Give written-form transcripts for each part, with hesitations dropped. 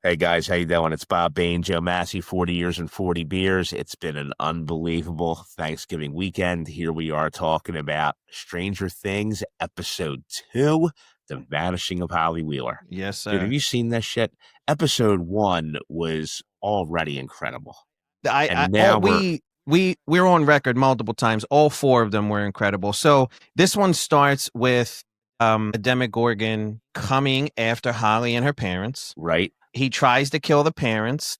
Hey guys, how you doing? It's Bob Bain, Joe Massey, 40 years and 40 beers. It's been an unbelievable Thanksgiving weekend. Here we are talking about Stranger Things, episode 2, The Vanishing of Holly Wheeler. Yes, Dude, have sir. you seen this shit? Episode 1 was already incredible. I And all now we're on record multiple times. All four of them were incredible. So this one starts with a Demogorgon coming after Holly and her parents. right. He tries to kill the parents.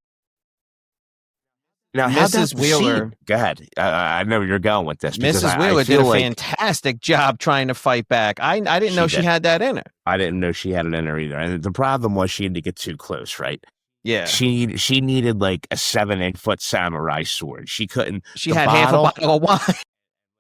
Now, how about Mrs. the Wheeler. scene? Go ahead. I know where you're going with this because Mrs. I Wheeler did feel a like fantastic job trying to fight back. I didn't know she she did. had that in her. I didn't know she had it in her either. And the problem was she had to get too close, right? Yeah. She needed like a 7 8 foot samurai sword. She couldn't. She The had half a bottle, bottle of wine.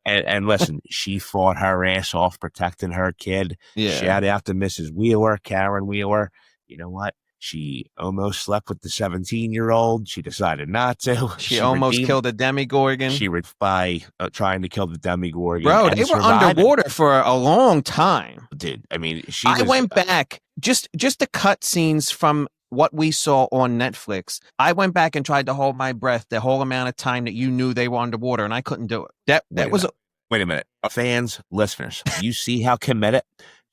and listen, she fought her ass off protecting her kid. Yeah. Shout out to Mrs. Wheeler, Karen Wheeler. You know what? She almost slept with the 17-year-old. She decided not to. She almost killed a Demogorgon. She by trying to kill the Demogorgon. Bro, and they were surviving. underwater for a long time. Dude, I mean, I went back, just the cut scenes from what we saw on Netflix. I went back and tried to hold my breath the whole amount of time that you knew they were underwater, and I couldn't do it. Wait a minute. Fans, listeners, you see how committed?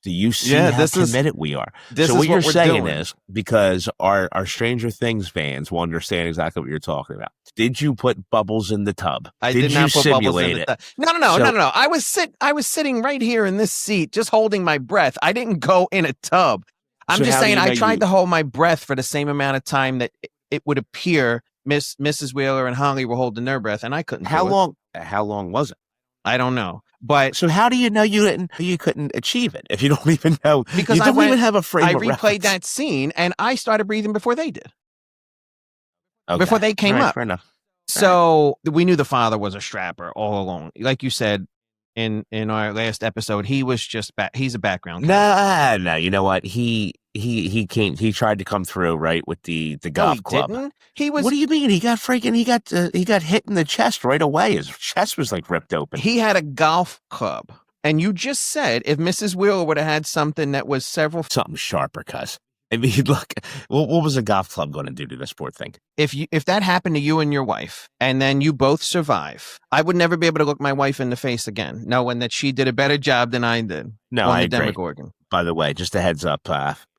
Do you see Yeah, how committed we are? this So is what you're we're saying doing. is, because our Stranger Things fans will understand exactly what you're talking about. Did you put bubbles in the tub? I did not put bubbles in it? the No. I was sitting right here in this seat, just holding my breath. I didn't go in a tub. I'm So just how do saying you know I tried you- to hold my breath for the same amount of time that it would appear Mrs. Wheeler and Holly were holding their breath, and I couldn't. How do it. long? How long was it? I don't know, but So how do you know you couldn't achieve it if you don't even know? Because you I don't went- even have a frame I of replayed reference. that scene, and I started breathing before they did. Okay. Before they came All right, up. Fair enough. So we knew the father was a strapper all along. Like you said in our last episode, he was just he's a background character. No. You know what? He came. He tried to come through right with the No, golf he club. didn't. He was. What do you mean? He got hit in the chest right away. His chest was like ripped open. He had a golf club, and you just said if Mrs. Wheeler would have had something that was Something sharper, cuz. I mean, look, what was a golf club going to do to this poor thing? if that happened to you and your wife, and then you both survive, I would never be able to look my wife in the face again, knowing that she did a better job than I did. No, on I the agree. Demogorgon. By the way, just a heads up,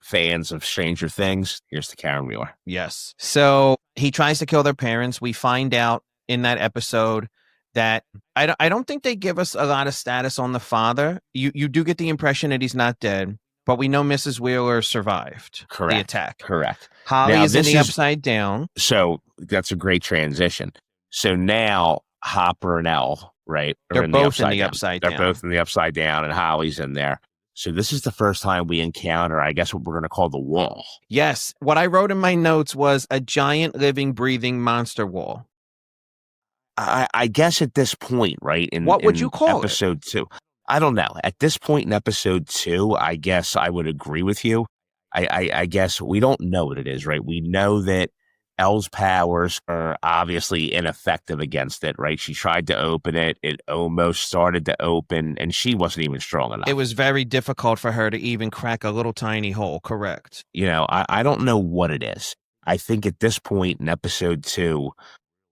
fans of Stranger Things, here's the Karen Wheeler. Yes. So he tries to kill their parents. We find out in that episode that I don't think they give us a lot of status on the father. You do get the impression that he's not dead, but we know Mrs. Wheeler survived the attack. Correct. Holly Now, is in this the is- upside down. So that's a great transition. So now Hopper and Elle, right? are They're both in the down. upside They're down. both in the upside down, and Holly's in there. So this is the first time we encounter, I guess, what we're going to call the wall. Yes. What I wrote in my notes was a giant living, breathing monster wall. I guess at this point, right? What would you call it? episode 2? I don't know. At this point in episode 2, I guess I would agree with you. I guess we don't know what it is, right? We know that Elle's powers are obviously ineffective against it, right? She tried to open it. It almost started to open, and she wasn't even strong enough. It was very difficult for her to even crack a little tiny hole. Correct. You know, I don't know what it is. I think at this point in episode 2,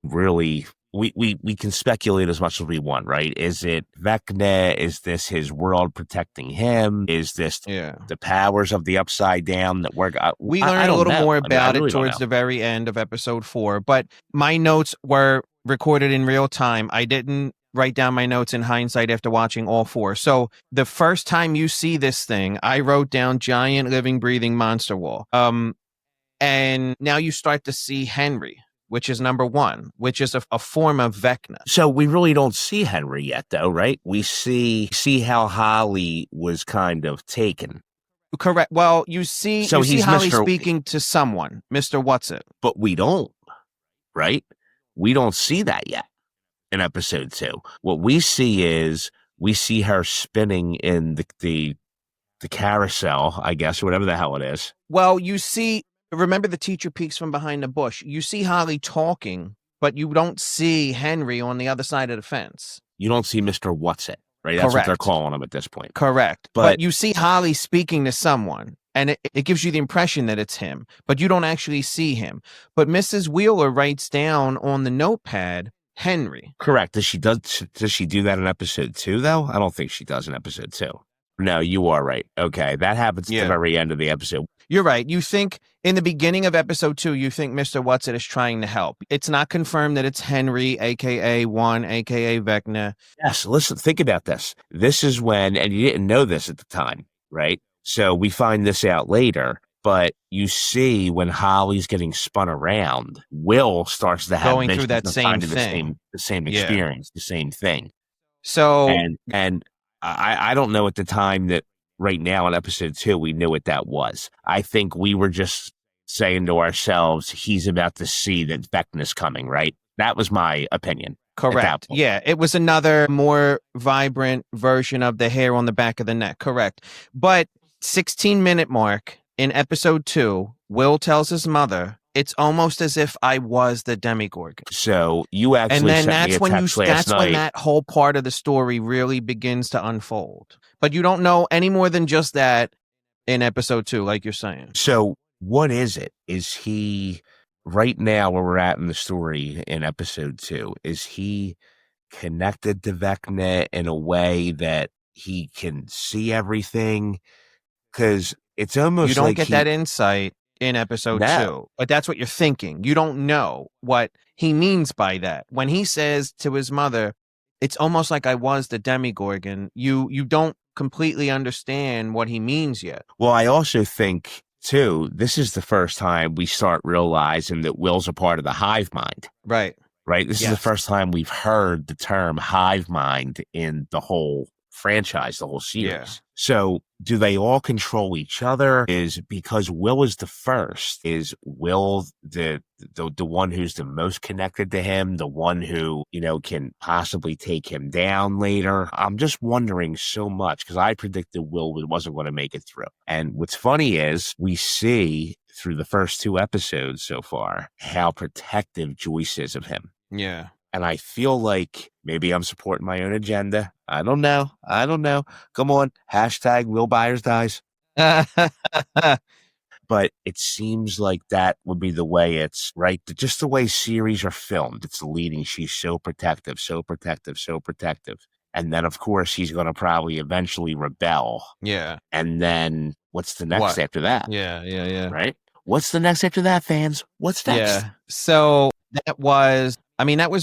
really, we can speculate as much as we want, right? Is it Vecna? Is this his world protecting him? Is this the powers of the upside down that work? We learned a little more about really it towards the very end of episode 4, but my notes were recorded in real time. I didn't write down my notes in hindsight after watching all 4. So the first time you see this thing, I wrote down giant living, breathing monster wall. And now you start to see Henry, which is number 1, which is a form of Vecna. So we really don't see Henry yet, though, right? We see how Holly was kind of taken. Correct. Well, you see he's Holly Mr. speaking to someone, Mr. What's-It. But we don't, right? We don't see that yet in episode 2. What we see her spinning in the carousel, I guess, or whatever the hell it is. Well, remember the teacher peeks from behind the bush. You see Holly talking, but you don't see Henry on the other side of the fence. You don't see Mr. What's-It, right? That's what they're Correct. calling him at this point. Correct. But But you see Holly speaking to someone, And it gives you the impression that it's him, but you don't actually see him. But Mrs. Wheeler writes down on the notepad, Henry. Correct. Does she do that in episode 2 though? I don't think she does in episode 2. No, you are right. Okay, that happens at the very end of the episode. You're right. You think in the beginning of episode 2, you think Mr. Whatsit is trying to help. It's not confirmed that it's Henry, aka One, aka Vecna. Yes, listen, think about this. This is when, and you didn't know this at the time, right? So we find this out later, but you see when Holly's getting spun around, Will starts to have going through that same thing, the same experience, the same thing. So, and I don't know at the time that right now in episode 2 we knew what that was. I think we were just saying to ourselves, he's about to see that Vecna's coming, right? That was my opinion. Correct. Yeah, it was another more vibrant version of the hair on the back of the neck. Correct. But 16-minute mark in episode 2, Will tells his mother, "It's almost as if I was the Demigorgon." So you actually and then sent that's me a when text last that's night. when that whole part of the story really begins to unfold. But you don't know any more than just that in episode 2, like you're saying. So what is it? Is he right now where we're at in the story in episode 2? Is he connected to Vecna in a way that he can see everything? Because it's almost you don't like get that insight in episode 2, but that's what you're thinking. You don't know what he means by that. When he says to his mother, "It's almost like I was the Demigorgon," you don't completely understand what he means yet. Well, I also think too, this is the first time we start realizing that Will's a part of the hive mind. Right. This is the first time we've heard the term hive mind in the whole franchise, the whole series. Yeah. So do they all control each other? Is because Will is the first, is Will the one who's the most connected to him, the one who, can possibly take him down later? I'm just wondering so much because I predicted Will wasn't going to make it through. And what's funny is we see through the first 2 episodes so far how protective Joyce is of him. Yeah. And I feel like maybe I'm supporting my own agenda. I don't know. Come on. # Will Byers dies. But it seems like that would be the way it's, right? Just the way series are filmed. It's leading. She's so protective, so protective, so protective. And then, of course, he's going to probably eventually rebel. Yeah. And then what's the next after that? Yeah. Right? What's the next after that, fans? What's next? Yeah. So that was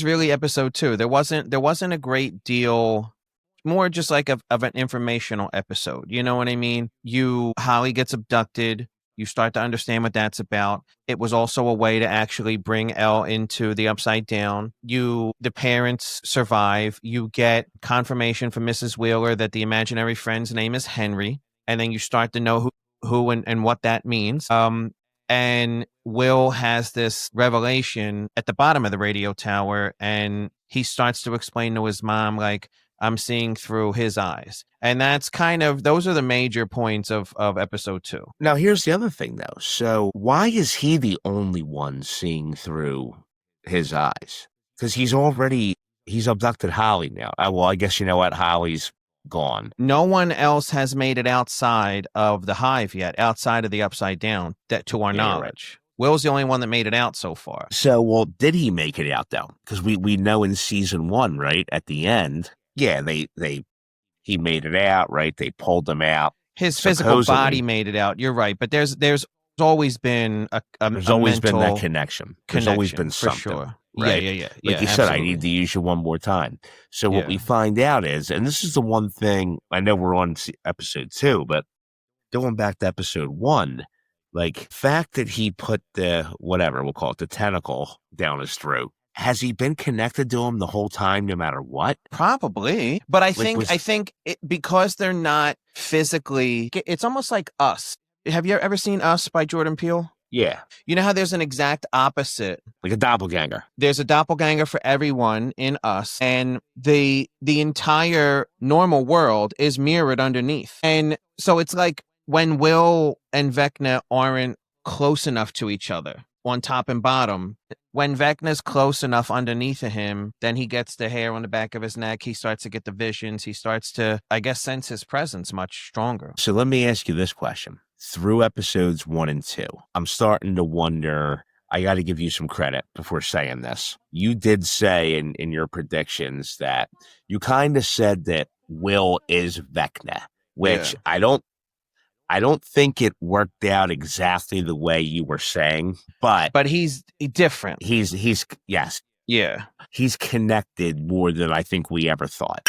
really episode 2. There wasn't a great deal, more just like of an informational episode. You know what I mean? Holly gets abducted. You start to understand what that's about. It was also a way to actually bring Elle into the Upside Down. The parents survive. You get confirmation from Mrs. Wheeler that the imaginary friend's name is Henry. And then you start to know who and what that means. And Will has this revelation at the bottom of the radio tower, and he starts to explain to his mom, like, I'm seeing through his eyes. And that's those are the major points of episode 2. Now, here's the other thing, though. So why is he the only one seeing through his eyes? Because he's abducted Holly now. Well, I guess you know what? Holly's gone. No one else has made it outside of the hive yet, outside of the Upside Down, that to our knowledge. Right. Will's the only one that made it out so far. So, well, did he make it out, though? Because we know in season 1, right, at the end, he made it out, right? They pulled him out. His physical body made it out. You're right, but there's always been there's always been that connection. There's always been something. For sure. Right? Yeah. Like you said, I need to use you one more time. So what we find out is, and this is the one thing, I know we're on episode 2, but going back to episode 1, like the fact that he put the, whatever we'll call it, the tentacle down his throat, has he been connected to him the whole time, no matter what? Probably. But I think because they're not physically, it's almost like Us. Have you ever seen Us by Jordan Peele? Yeah. You know how there's an exact opposite? Like a doppelganger. There's a doppelganger for everyone in Us. And the entire normal world is mirrored underneath. And so it's like when Will and Vecna aren't close enough to each other on top and bottom, when Vecna's close enough underneath of him, then he gets the hair on the back of his neck. He starts to get the visions. He starts to, I guess, sense his presence much stronger. So let me ask you this question. through episodes 1 and 2, I'm starting to wonder. I got to give you some credit before saying this. You did say in your predictions that you kind of said that Will is Vecna, which I don't think it worked out exactly the way you were saying, but he's different. He's yes. Yeah. He's connected more than I think we ever thought.